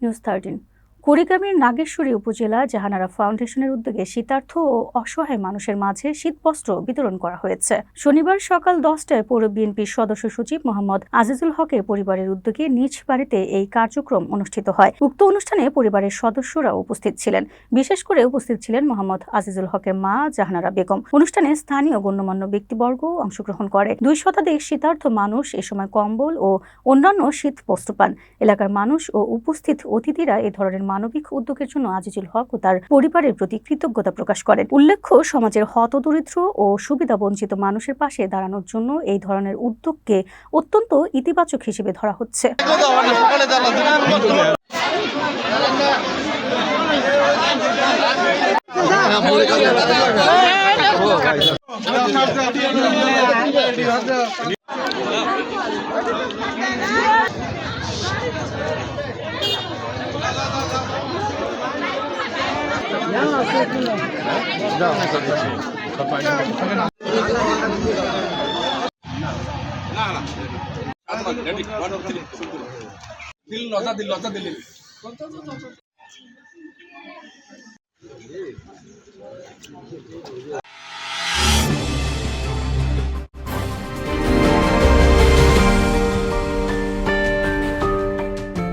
News 13। কুড়িগ্রামের নাগেশ্বরী উপজেলা জাহানারা ফাউন্ডেশনের উদ্যোগে শীতার্থ ও অসহায় মানুষের মাঝে শীতবস্ত্র বিতরণ করা হয়েছে। শনিবার সকাল 10টায় পৌর বিএনপির সদস্য সচিব মোহাম্মদ আজিজুল হকের পরিবারের উদ্যোগে নিজ বাড়িতে এই কার্যক্রম অনুষ্ঠিত হয়। উক্ত অনুষ্ঠানে পরিবারের সদস্যরা উপস্থিত ছিলেন। বিশেষ করে উপস্থিত ছিলেন মোহাম্মদ আজিজুল হকের মা জাহানারা বেগম। অনুষ্ঠানে স্থানীয় গণ্যমান্য ব্যক্তিবর্গ অংশগ্রহণ করে। 2 শতাধিক শীতার্থ মানুষ এ সময় কম্বল ও অন্যান্য শীত বস্ত্র পান। এলাকার মানুষ ও উপস্থিত অতিথিরা এ ধরনের মানবিক উদ্যোগের জন্য আজিজুল হক ও তার পরিবারের প্রতি কৃতজ্ঞতা প্রকাশ করেন। উল্লেখ্য, সমাজের হতদরিদ্র ও সুবিধাবঞ্চিত মানুষের পাশে দাঁড়ানোর জন্য এই ধরনের উদ্যোগকে অত্যন্ত ইতিবাচক হিসেবে ধরা হচ্ছে। দিল